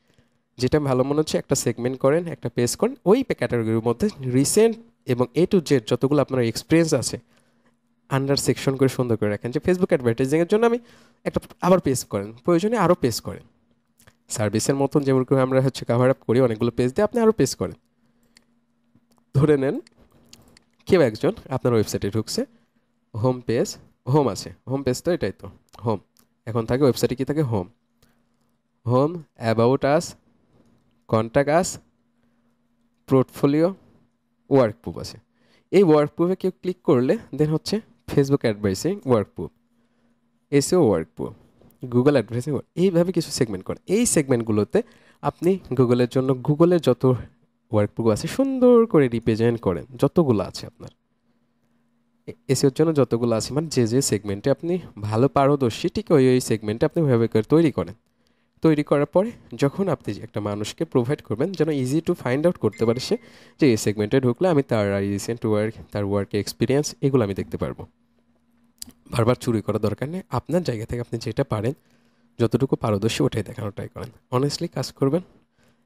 একটা সেগমেন্ট করেন, একটা পেজ করেন, ওই ক্যাটাগরির মধ্যে রিসেন্ট এবং এ টু জেড যতগুলো আপনার এক্সপিরিয়েন্স আছে আন্ডার সেকশন করে সুন্দর করে রাখেন। যে ফেসবুক অ্যাডভার্টাইজিংয়ের জন্য আমি একটা আবার পেজ করেন, প্রয়োজনে আরও পেজ করেন। সার্ভিসের মতন যেমন করে আমরা হচ্ছে কাভার আপ করি অনেকগুলো পেজ দিয়ে, আপনি আরও পেজ করেন। ধরে নেন কেউ একজন আপনার ওয়েবসাইটে ঢুকছে, হোম পেজ, হোম আছে, হোম পেজ তো এটাই তো হোম। এখন থাকে ওয়েবসাইটে কি থাকে, home, home, about us, contact us, portfolio, work proof আছে। এই ওয়ার্ক প্রুফে কেউ ক্লিক করলে দেন হচ্ছে Facebook advertising work proof, SEO work proof, Google advertising, এইভাবে কিছু সেগমেন্ট করেন। এই সেগমেন্টগুলোতে আপনি গুগলের জন্য গুগলের যত ওয়ার্ক প্রুফ আছে সুন্দর করে রিপ্রেজেন্ট করেন, যতগুলো আছে আপনার এসইওর জন্য যতগুলো আছে, মানে যে যে সেগমেন্টে আপনি ভালো পারদর্শী, ঠিক ওই ওই সেগমেন্টে আপনি ওইভাবে করে তৈরি করেন। তৈরি করার পরে যখন আপনি একটা মানুষকে প্রোভাইড করবেন যেন ইজি টু ফাইন্ড আউট করতে পারে সে যে এই সেগমেন্টে ঢুকলে আমি তার রিসেন্ট ওয়ার্ক, তার ওয়ার্ক এক্সপিরিয়েন্স, এগুলো আমি দেখতে পারবো। বারবার চুরি করার দরকার নেই, আপনার জায়গা থেকে আপনি যেটা পারেন, যতটুকু পারদর্শী ওটাই দেখানোর ট্রাই করেন। অনেস্টলি কাজ করবেন,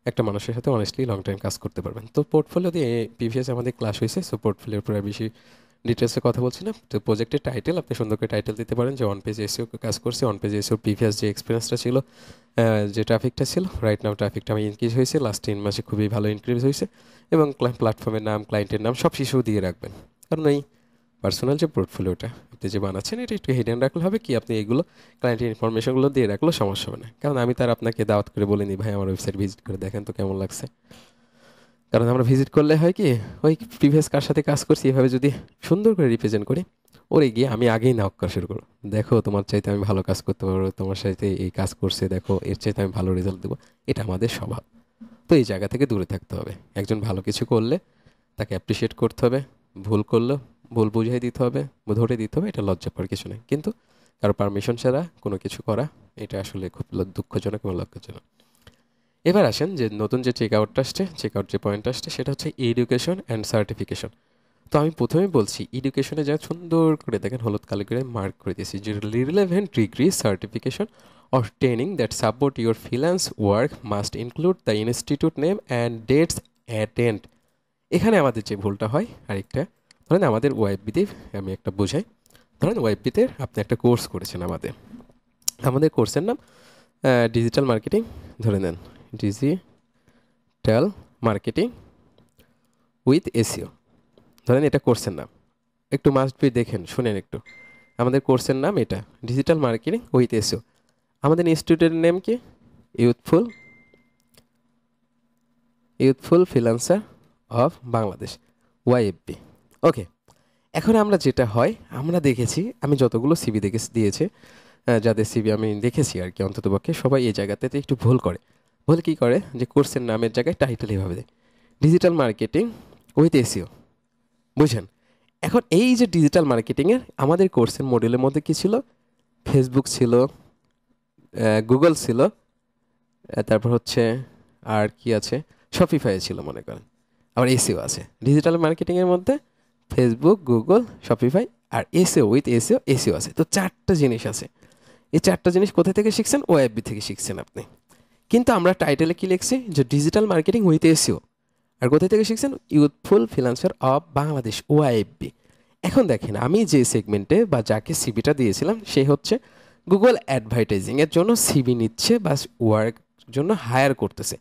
একটা মানুষের সাথে অনেস্টলি লং টাইম কাজ করতে পারবেন। তো পোর্টফোলিও দিয়ে প্রিভিয়াস আমাদের ক্লাস হয়েছে, সো পোর্টফোলিওর উপর আর বেশি ডিটেলসে কথা বলছি না। তো প্রজেক্টের টাইটেল আপনি সুন্দর করে টাইটেল দিতে পারেন যে অন পেজ এসইও কাজ করছি, অন পেজ এসইও প্রিভিয়াস যে এক্সপিরিয়েন্সটা ছিল, যে ট্রাফিকটা ছিল, রাইট নাও ট্রাফিকটা আমি ইনক্রিজ হয়েছে, লাস্ট 3 মাসে খুবই ভালো ইনক্রিজ হয়েছে, এবং প্ল্যাটফর্মের নাম, ক্লায়েন্টের নাম সব শিশুও দিয়ে রাখবেন। কারণ এই পার্সোনাল যে পোর্টফোলিওটা আপনি যে বানাচ্ছেন এটা একটু হিডেন রাখলে হবে কি, আপনি এগুলো ক্লায়েন্টের ইনফরমেশনগুলো দিয়ে রাখলেও সমস্যা হবে না। কারণ আমি তার আপনাকে দাওয়াত করে বলিনি ভাই আমার ওয়েবসাইট ভিজিট করে দেখেন তো কেমন লাগছে। কারণ আমরা ভিজিট করলে হয় কি, ওই প্রিভিয়াস কার সাথে কাজ করছি এভাবে যদি সুন্দর করে রিপ্রেজেন্ট করি, ওরে গিয়ে আমি আগেই নক করা শুরু করবো, দেখো তোমার চাইতে আমি ভালো কাজ করতে পারবো, তোমার সাথে এই কাজ করছে দেখো, এর চাইতে আমি ভালো রেজাল্ট দেবো। এটা আমাদের স্বভাব। তো এই জায়গা থেকে দূরে থাকতে হবে। একজন ভালো কিছু করলে তাকে অ্যাপ্রিসিয়েট করতে হবে, ভুল করলে ভুল বুঝিয়ে দিতে হবে, ধরে দিতে হবে, এটা লজ্জা পাওয়ার কিছু নেই। কিন্তু কারো পারমিশন ছাড়া কোনো কিছু করা এটা আসলে খুব দুঃখজনক এবং লজ্জাজনক। এবার আসেন যে নতুন যে চেকআউটটা আসছে, চেকআউট যে পয়েন্ট আসছে সেটা হচ্ছে এডুকেশন অ্যান্ড সার্টিফিকেশন। তো আমি প্রথমেই বলছি এডুকেশনে যা সুন্দর করে দেখেন হলুদ কালি করে মার্ক করে দিয়েছি যে relevant degree, certification or training that support your freelance work must include the institute name and dates attend. এখানে আমাদের যে ভুলটা হয় আরেকটা, ধরেন আমাদের ওয়াইফবিতে, আমি একটা বোঝাই, ধরেন ওয়াইফবিতে আপনি একটা কোর্স করেছেন, আমাদের কোর্সের নাম ডিজিটাল মার্কেটিং, ধরে নেন ডিজিটাল মার্কেটিং উইথ এসইও, ধরেন এটা কোর্সের নাম। একটু মাস্ট বি দেখেন, শুনেন একটু, আমাদের কোর্সের নাম এটা ডিজিটাল মার্কেটিং উইথ এসইও। আমাদের ইনস্টিটিউটের নেম কি, ইউথফুল ফ্রিল্যান্সার অফ বাংলাদেশ, ওয়াইএফবি। ওকে, এখন আমরা যেটা হয় আমরা দেখেছি, আমি যতগুলো সিভি দিয়েছে, যাদের সিভি আমি দেখেছি আর কি, অন্ততপক্ষে সবাই এই জায়গাতে একটু ভুল করে। ভুল কী করে, যে কোর্সের নামের জায়গায় টাইটেল এভাবে দেয় ডিজিটাল মার্কেটিং উইথ এসইও, বুঝেন। এখন এই যে ডিজিটাল মার্কেটিংয়ের আমাদের কোর্সের মডেলের মধ্যে কী ছিল, ফেসবুক ছিল, গুগল ছিল, তারপর হচ্ছে আর কি আছে, শপিফাই ছিল মনে করেন, আবার এসইও আছে। ডিজিটাল মার্কেটিংয়ের মধ্যে ফেসবুক, গুগল, শপিফাই আর এসইও উইথ এসইও আছে। তো 4টা জিনিস আছে। এই 4টা জিনিস কোথা থেকে শিখছেন, ওএফবি থেকে শিখছেন আপনি। কিন্তু আমরা টাইটেলে কি লিখছি, যে ডিজিটাল মার্কেটিং উইথ এসইও, আর কোথা থেকে শিখছেন, ইউথফুল ফ্রিল্যান্সার অফ বাংলাদেশ, ওআইএফবি। এখন দেখেন আমি যে সেগমেন্টে বা যাকে সিবিটা দিয়েছিলাম সে হচ্ছে গুগল অ্যাডভার্টাইজিংয়ের জন্য সিভি নিচ্ছে বা ওয়ার্ক জন্য হায়ার করতেছে।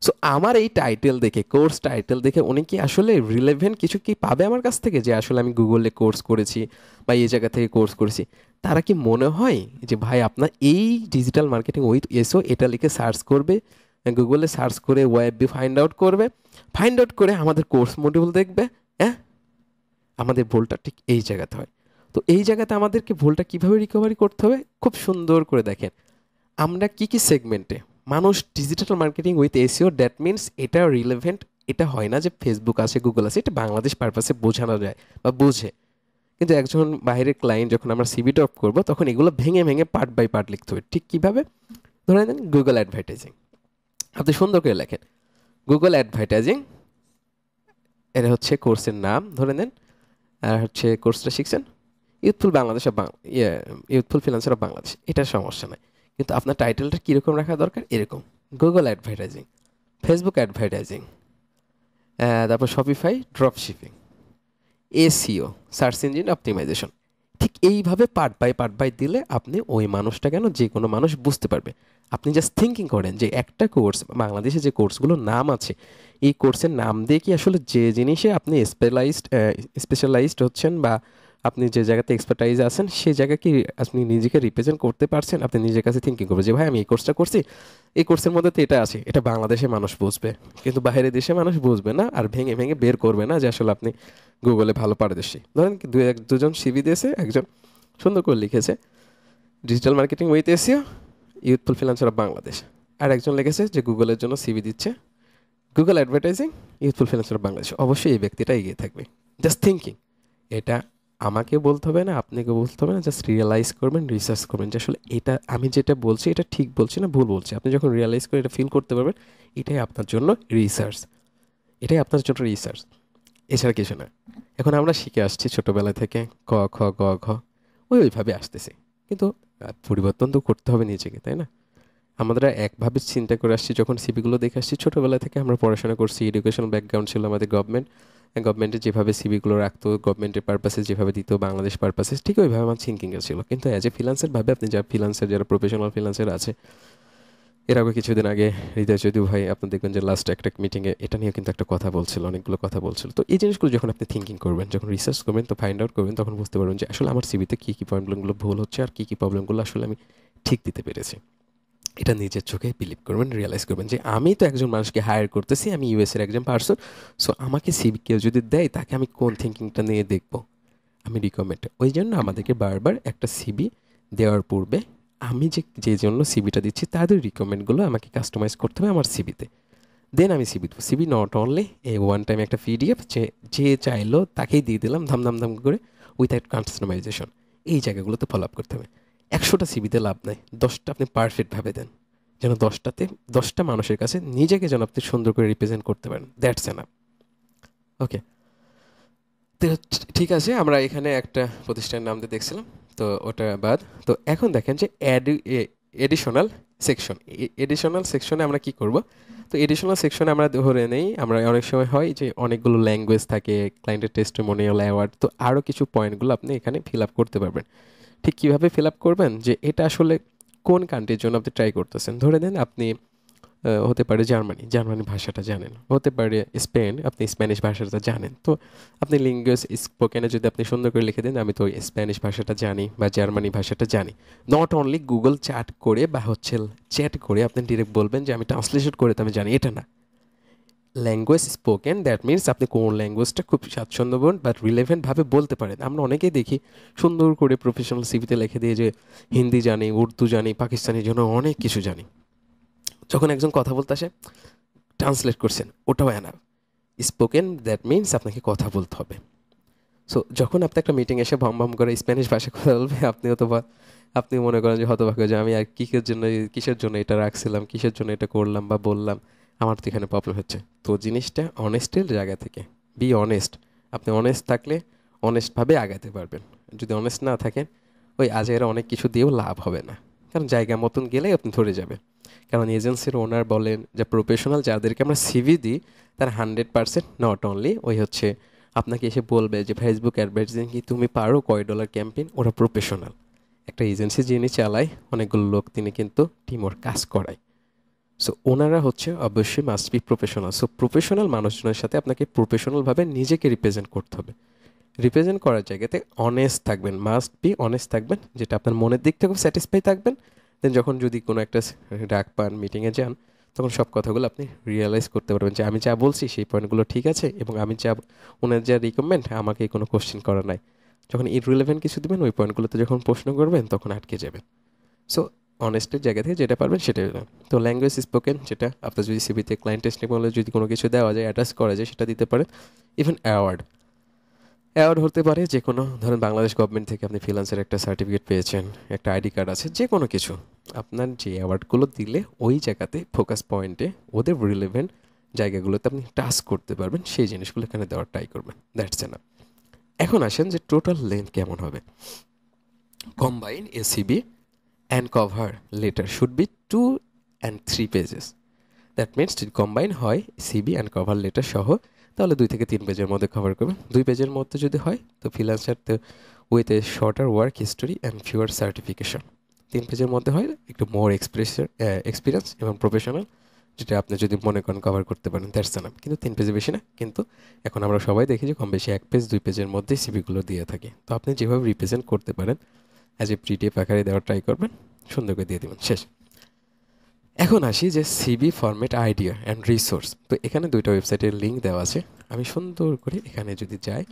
সো আমার এই টাইটেল দেখে, কোর্স টাইটেল দেখে উনি কি আসলে রিলেভেন্ট কিছু কি পাবে আমার কাছ থেকে, যে আসলে আমি গুগলে কোর্স করেছি বা এই জায়গা থেকে কোর্স করেছি? তারা কি মনে হয় যে ভাই আপনার এই ডিজিটাল মার্কেটিং উইথ এসও এটা লিখে সার্চ করবে, গুগলে সার্চ করে ওয়েব ফাইন্ড আউট করবে, ফাইন্ড আউট করে আমাদের কোর্স মডিউল দেখবে? হ্যাঁ, আমাদের ভুলটা ঠিক এই জায়গাতে হয়। তো এই জায়গাতে আমাদেরকে ভুলটা কিভাবে রিকভারি করতে হবে খুব সুন্দর করে দেখেন। আমরা কি কি সেগমেন্টে মানুষ digital marketing with SEO, that means এটা রিলেভেন্ট। এটা হয় না যে ফেসবুক আছে, গুগল আছে, এটা বাংলাদেশ পারপাসে বোঝানো যায় বা বোঝে। কিন্তু একজন বাইরের ক্লায়েন্ট যখন আমরা সিভি ড্রপ করবো তখন এগুলো ভেঙে ভেঙে পার্ট বাই পার্ট লিখতে হবে। ঠিক কীভাবে? ধরে নেন গুগল অ্যাডভার্টাইজিং, আপনি সুন্দর করে লেখেন গুগল অ্যাডভার্টাইজিং, এটা হচ্ছে কোর্সের নাম ধরে নেন, আর হচ্ছে কোর্সটা শিখছেন youthful Bangladesh of youthful freelancer of Bangladesh, এটা সমস্যা নাই। কিন্তু আপনার টাইটেলটা কীরকম রাখা দরকার? এরকম গুগল অ্যাডভার্টাইজিং, ফেসবুক অ্যাডভার্টাইজিং, তারপর Shopify drop shipping, SEO search engine optimisation. ঠিক এইভাবে পার্ট বাই দিলে আপনি ওই মানুষটা কেন যে কোনো মানুষ বুঝতে পারবে। আপনি জাস্ট থিঙ্কিং করেন যে একটা কোর্স, বাংলাদেশে যে কোর্সগুলোর নাম আছে, এই কোর্সের নাম দিয়ে কি আসলে যে জিনিসে আপনি স্পেশালাইজড হচ্ছেন বা আপনি যে জায়গাতে এক্সপার্টাইজ আছেন সেই জায়গা কি আপনি নিজেকে রিপ্রেজেন্ট করতে পারছেন? আপনি নিজের কাছে থিঙ্কিং করবেন যে ভাই আমি এই কোর্সটা করছি, এই কোর্সের মধ্যে তো এটা আছে, এটা বাংলাদেশে মানুষ বুঝবে, কিন্তু বাইরের দেশে মানুষ বুঝবে না, আর ভেঙে ভেঙে বের করবে না যে আসলে আপনি গুগলে ভালো পারদর্শী। ধরেন কি দুজন সিভি দিয়েছে, একজন সুন্দর করে লিখেছে digital marketing with SEO youthful freelancer of Bangladesh, আর একজন লিখেছে যে গুগলের জন্য সিভি দিচ্ছে Google advertising youthful freelancer of Bangladesh. অবশ্যই এই ব্যক্তিটা এগিয়ে থাকবে। জাস্ট থিঙ্কিং, এটা আমাকে বলতে হবে না, আপনাকে বলতে হবে না, জাস্ট রিয়েলাইজ করবেন, রিসার্চ করবেন যে আসলে এটা আমি যেটা বলছি এটা ঠিক বলছি না ভুল বলছি। আপনি যখন রিয়েলাইজ করে এটা ফিল করতে পারবেন, এটাই আপনার জন্য রিসার্চ, এটাই আপনার জন্য রিসার্চ, এছাড়া কিছু না। এখন আমরা শিখে আসছি ছোটোবেলা থেকে ক খ গ ঘ, ওইভাবে আসতেছি, কিন্তু পরিবর্তন তো করতে হবে নিজেকে, তাই না? আমরা একভাবে চিন্তা করে আসছি, যখন সিভিগুলো দেখে আসছি ছোটোবেলা থেকে, আমরা পড়াশোনা করছি, এডুকেশনাল ব্যাকগ্রাউন্ড ছিল আমাদের, গভর্নমেন্টে যেভাবে সিভিগুলো রাখতো, গভর্নমেন্টের পারপাসে যেভাবে দিত, বাংলাদেশ পারপাসে, ঠিক ওইভাবে আমার থিঙ্কিংয়ে ছিল। কিন্তু অ্যাজ এ ফ্রিল্যান্সার ভাবে আপনি যারা প্রফেশনাল ফ্রিল্যান্সার আছে, এর আগে কিছুদিন আগে হৃদয় চৌধুরী ভাই আপনি দেখবেন যে লাস্ট একটা মিটিংয়ে এটা নিয়ে কিন্তু একটা কথা বলছিল, অনেকগুলো কথা বলছিল। তো এই জিনিসগুলো যখন আপনি থিঙ্কিং করবেন, যখন রিসার্চ করবেন, তো ফাইন্ড আউট করবেন, তখন বুঝতে পারবেন যে আসলে আমার সিভিতে কী কী প্রবলেমগুলো ভুল হচ্ছে আর কী কী প্রবলেমগুলো আসলে আমি ঠিক দিতে পেরেছি। এটা নিজের চোখে বিলিভ করবেন, রিয়েলাইজ করবেন যে আমি তো একজন মানুষকে হায়ার করতেছি, আমি ইউএসের একজন পার্সন, সো আমাকে সিভি কেউ যদি দেয় তাকে আমি কোন থিঙ্কিংটা নিয়ে দেখবো, আমি রিকমেন্ড। ওই জন্য আমাদেরকে বারবার একটা সিভি দেওয়ার পূর্বে আমি যে জন্য সিভিটা দিচ্ছি তাদের রিকমেন্ডগুলো আমাকে কাস্টমাইজ করতে হবে আমার সিভিতে, দেন আমি সিভি দেবো। CV not only a one time একটা পিডিএফ যে চাইলো তাকেই দিয়ে দিলাম ধাম করে উইথাউট কাস্টমাইজেশন। এই জায়গাগুলোতে ফলো আপ করতে হবে। 100টা সিভিতে লাভ নাই, 10টা আপনি পারফেক্টভাবে দেন, যেন 10টা মানুষের কাছে নিজেকে যেন আপনি সুন্দর করে রিপ্রেজেন্ট করতে পারেন। That's enough. ওকে, তো ঠিক আছে, আমরা এখানে একটা প্রতিষ্ঠানের নাম দিয়ে দেখছিলাম, তো ওটা বাদ। তো এখন দেখেন যে এডিশনাল সেকশন, এডিশনাল সেকশনে আমরা কি করব? তো এডিশনাল সেকশনে আমরা ধরে নেই, আমরা অনেক সময় হয় যে অনেকগুলো ল্যাঙ্গুয়েজ থাকে, ক্লায়েন্টের টেস্টিমোনিয়াল, অ্যাওয়ার্ড, তো আরও কিছু পয়েন্টগুলো আপনি এখানে ফিল আপ করতে পারবেন। ঠিক কীভাবে ফিল আপ করবেন, যে এটা আসলে কোন কান্ট্রির জন্য আপনি ট্রাই করতেছেন। ধরে নেন আপনি হতে পারে জার্মানি ভাষাটা জানেন, হতে পারে স্পেন, আপনি স্প্যানিশ ভাষাটা জানেন। তো আপনি লিঙ্গুয়েজ স্পোকেনে যদি আপনি সুন্দর করে লিখে দেন আমি তো স্প্যানিশ ভাষাটা জানি বা জার্মানি ভাষাটা জানি, নট অনলি গুগল চ্যাট করে বা চ্যাট করে আপনি ডিরেক্ট বলবেন যে আমি ট্রান্সলেশন করে তো আমি জানি, এটা না। ল্যাঙ্গুয়েজ স্পোকেন, দ্যাট মিনস আপনি কোন ল্যাঙ্গুয়েজটা খুব স্বাচ্ছন্দ্যবোধ বা রিলেভেন্টভাবে বলতে পারেন। আমরা অনেকেই দেখি সুন্দর করে প্রফেশনাল সিভিতে লিখে দিয়ে যে হিন্দি জানি, উর্দু জানি, পাকিস্তানির জন্য অনেক কিছু জানি। যখন একজন কথা বলতে আসে ট্রান্সলেট করছেন, ওটাও এনাফ। স্পোকেন, দ্যাট মিনস আপনাকে কথা বলতে হবে। সো যখন আপনি একটা মিটিং এসে ভম করে স্প্যানিশ ভাষায় কথা বলবে, আপনি মনে করেন যে হতভাগ্য, যে আমি আর কিসের জন্য এটা রাখছিলাম, কিসের জন্য এটা করলাম বা বললাম, আমার তো এখানে প্রবলেম হচ্ছে। তো জিনিসটা অনেস্টের জায়গা থেকে, বি অনেস্ট। আপনি অনেস্ট থাকলে অনেস্টভাবে আগাতে পারবেন। যদি অনেস্ট না থাকেন, ওই আজেরা অনেক কিছু দিয়েও লাভ হবে না, কারণ জায়গা মতন গেলেই আপনি ধরে যাবে। কারণ এজেন্সির ওনার বলেন যে প্রফেশনাল যাদেরকে আমরা সিভি দিই, তার 100% নট অনলি ওই হচ্ছে আপনাকে এসে বলবে যে ফেসবুক অ্যাডভার্টাইজিং কি তুমি পারো, কয় ডলার ক্যাম্পেইন, ওরা প্রফেশনাল। একটা এজেন্সি যিনি চালায়, অনেকগুলো লোক তিনি কিন্তু টিম ওয়ার্ক কাজ করায়। সো ওনারা হচ্ছে অবশ্যই must be professional. So professional মানুষজনের সাথে আপনাকে প্রফেশনালভাবে নিজেকে রিপ্রেজেন্ট করতে হবে। রিপ্রেজেন্ট করার জায়গাতে অনেস্ট থাকবেন, মাস্ট বি অনেস্ট থাকবেন, যেটা আপনার মনের দিক থেকেও স্যাটিসফাই থাকবেন। দেন যখন যদি কোনো একটা ডাক পান, মিটিংয়ে যান, তখন সব কথাগুলো আপনি রিয়েলাইজ করতে পারবেন যে আমি যা বলছি সেই পয়েন্টগুলো ঠিক আছে, এবং আমি যা ওনার যা রিকমেন্ড আমাকে কোনো কোশ্চেন করা নাই। যখন ইররিলেভেন্ট কিছু দেবেন ওই পয়েন্টগুলোতে যখন প্রশ্ন করবেন তখন আটকে যাবেন। সো অনেস্টের জায়গা থেকে যেটা পারবেন সেটাই। তো ল্যাঙ্গুয়েজ স্পোকেন, যেটা আপনার যদি সিভিতে ক্লায়েন্ট টেস্টিমোনিয়ালে যদি কোনো কিছু দেওয়া যায়, অ্যাটাচ করা যায়, সেটা দিতে পারেন। ইভেন অ্যাওয়ার্ড হতে পারে যে কোনো, ধরেন বাংলাদেশ গভর্নমেন্ট থেকে আপনি ফ্রিল্যান্সের একটা সার্টিফিকেট পেয়েছেন, একটা আইডি কার্ড আছে, যে কোনো কিছু আপনার যে অ্যাওয়ার্ডগুলো দিলে ওই জায়গাতে ফোকাস পয়েন্টে ওদের রিলেভেন্ট জায়গাগুলোতে আপনি টাচ করতে পারবেন, সেই জিনিসগুলো এখানে দেওয়ার ট্রাই করবেন। That's enough. এখন আসেন যে টোটাল লেন্থ কেমন হবে। Combine ACB and cover letter should be 2 and 3 pages. That means যদি কম্বাইন হয় সিবি অ্যান্ড কভার লেটার সহ, তাহলে 2 থেকে 3 পেজের মধ্যে কভার করবেন। 2 পেজের মধ্যে যদি হয় তো freelancer with a shorter work history and fewer certification. 3 পেজের মধ্যে হয় একটু মোর এক্সপিরিয়েন্স এবং প্রফেশনাল, যেটা আপনি যদি মনে করেন কভার করতে পারেন, দ্যাটস এনাফ। কিন্তু 3 পেজে বেশি না। কিন্তু এখন আমরা সবাই দেখি যে কম বেশি 1 পেজ 2 পেজের মধ্যেই সিবিগুলো দিয়ে থাকে। তো আপনি যেভাবে রিপ্রেজেন্ট করতে পারেন অ্যাজ এ পিডিএফ আকারে দেওয়ার ট্রাই করবেন, সুন্দর করে দিয়ে দেবেন, শেষ। এখন আসি যে CV format idea and resource. তো এখানে 2টা ওয়েবসাইটের লিঙ্ক দেওয়া আছে। আমি সুন্দর করে এখানে যদি যাই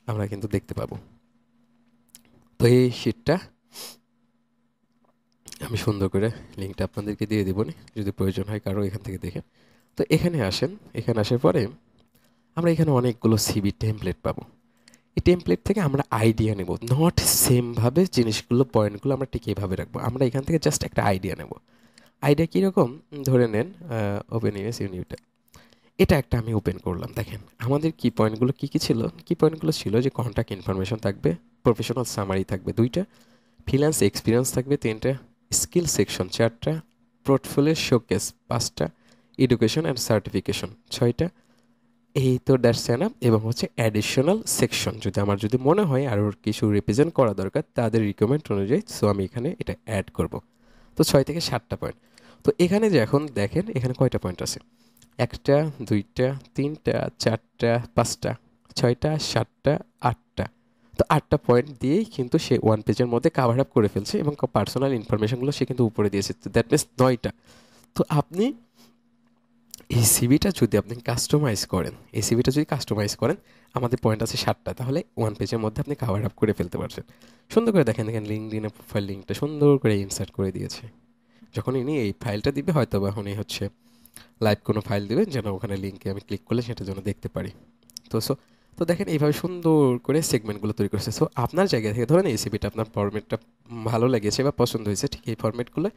আমরা কিন্তু দেখতে পাবো। তো এই শিটটা আমি সুন্দর করে লিঙ্কটা আপনাদেরকে দিয়ে দেবো, যদি প্রয়োজন হয় কারো এখান থেকে দেখে। তো এখানে আসেন, এখানে আসার পরে আমরা এখানে অনেকগুলো সিবি টেমপ্লেট পাবো। এই টেমপ্লেট থেকে আমরা আইডিয়া নেব, নট সেমভাবে জিনিসগুলো পয়েন্টগুলো আমরা ঠিক এইভাবে রাখবো। আমরা এখান থেকে জাস্ট একটা আইডিয়া নেব। আইডিয়া কীরকম, ধরে নেন ওপেন ইউএস ইউনিটটা, এটা একটা আমি ওপেন করলাম। দেখেন আমাদের কি পয়েন্টগুলো কী কী ছিল। কি পয়েন্টগুলো ছিল যে কন্ট্যাক্ট ইনফরমেশন থাকবে, প্রফেশনাল সামারি থাকবে 2টা, ফ্রিল্যান্স এক্সপিরিয়েন্স থাকবে 3টা, স্কিল সেকশন 4টা, পোর্টফোলিও শোকেস 5টা, এডুকেশন অ্যান্ড সার্টিফিকেশন 6টা। এই তো দ্যাটস এনাফ। এবং হচ্ছে অ্যাডিশনাল সেকশন, যদি আমার যদি মনে হয় আরও কিছু রিপ্রেজেন্ট করা দরকার তাদের রিকমেন্ড অনুযায়ী, সো আমি এখানে এটা অ্যাড করব। তো 6 থেকে 7টা পয়েন্ট। তো এখানে যে এখন দেখেন এখানে কয়টা পয়েন্ট আছে, 1টা 2টা 3টা 4টা 5টা 6টা 7টা 8টা। তো 8টা পয়েন্ট দিয়েই কিন্তু সে 1 পেজের মধ্যে কাভার আপ করে ফেলছে, এবং পার্সোনাল ইনফরমেশনগুলো সে কিন্তু উপরে দিয়েছে। তো দ্যাট মিনস 9টা। তো আপনি এই সিভিটা যদি আপনি কাস্টমাইজ করেন, এই সিভিটা যদি কাস্টমাইজ করেন, আমাদের পয়েন্ট আছে 7টা, তাহলে 1 পেজের মধ্যে আপনি কাভার আপ করে ফেলতে পারছেন। সুন্দর করে দেখেন এখানে লিঙ্কডিনের প্রোফাইল লিঙ্কটা সুন্দর করে ইনসার্ট করে দিয়েছে। যখন ইনি এই ফাইলটা দিবে হয়তো বা উনি হচ্ছে লাইভ কোনো ফাইল দেবেন, যেন ওখানে লিঙ্কে আমি ক্লিক করলে সেটা যেন দেখতে পারি। তো দেখেন এইভাবে সুন্দর করে সেগমেন্টগুলো তৈরি করেছে। সো আপনার জায়গা থেকে ধরেন এই সিভিটা আপনার ফরম্যাটটা ভালো লেগেছে বা পছন্দ হয়েছে, ঠিক এই ফরম্যাটগুলো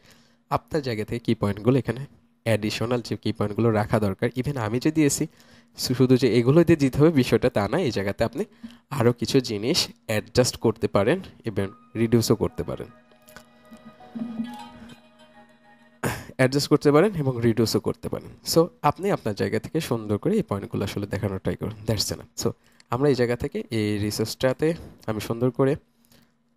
আপনার জায়গা থেকে কি পয়েন্টগুলো এখানে অ্যাডিশনাল যে কি পয়েন্টগুলো রাখা দরকার, ইভেন আমি যে দিয়েছি শুধু যে এগুলো দিয়ে দিতে হবে বিষয়টা তা না, এই জায়গাতে আপনি আরও কিছু জিনিস অ্যাডজাস্ট করতে পারেন এবং রিডিউসও করতে পারেন, এবং রিডিউসও করতে পারেন। সো আপনি আপনার জায়গা থেকে সুন্দর করে এই পয়েন্টগুলো আসলে দেখানোর ট্রাই করুন, দ্যাটস এনাফ। সো আমরা এই জায়গা থেকে এই রিসোর্সটাতে আমি সুন্দর করে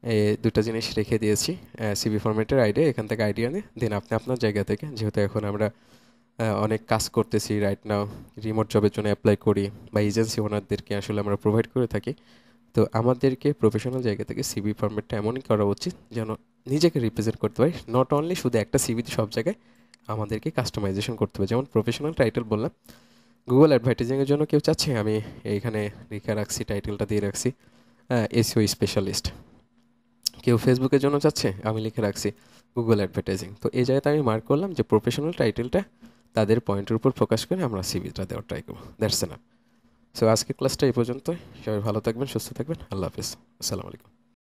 এই 2টা জিনিস রেখে দিয়েছি, সিভি ফরম্যাটের আইডিয়া, এখান থেকে আইডিয়া নিয়ে দেন আপনি আপনার জায়গা থেকে, যেহেতু এখন আমরা অনেক কাজ করতেছি রাইট নাও, রিমোট জবের জন্য অ্যাপ্লাই করি বা এজেন্সি ওনারদেরকে আসলে আমরা প্রোভাইড করে থাকি, তো আমাদেরকে প্রফেশনাল জায়গা থেকে সিভি ফরম্যাটটা এমনই করা উচিত যেন নিজেকে রিপ্রেজেন্ট করতে পারি। নট অনলি শুধু একটা সিভিতে, সব জায়গায় আমাদেরকে কাস্টমাইজেশন করতে হবে। যেমন প্রফেশনাল টাইটেল বললাম, গুগল অ্যাডভার্টাইজিংয়ের জন্য কেউ চাচ্ছে, আমি এইখানে লিখে রাখছি, টাইটেলটা দিয়ে রাখছি এসইও স্পেশালিস্ট। কেউ ফেসবুকের জন্য চাচ্ছে, আমি লিখে রাখছি গুগল অ্যাডভার্টাইজিং। তো এই জায়গাতে আমি মার্ক করলাম যে প্রফেশনাল টাইটেলটা তাদের পয়েন্টের উপর ফোকাস করে আমরা সিভিটা দেওয়ার ট্রাই করবো, দ্যাটস এনাফ। সো আজকের ক্লাসটা এই পর্যন্তই। সবাই ভালো থাকবেন, সুস্থ থাকবেন, আল্লাহ হাফিজ, আসসালামু আলাইকুম।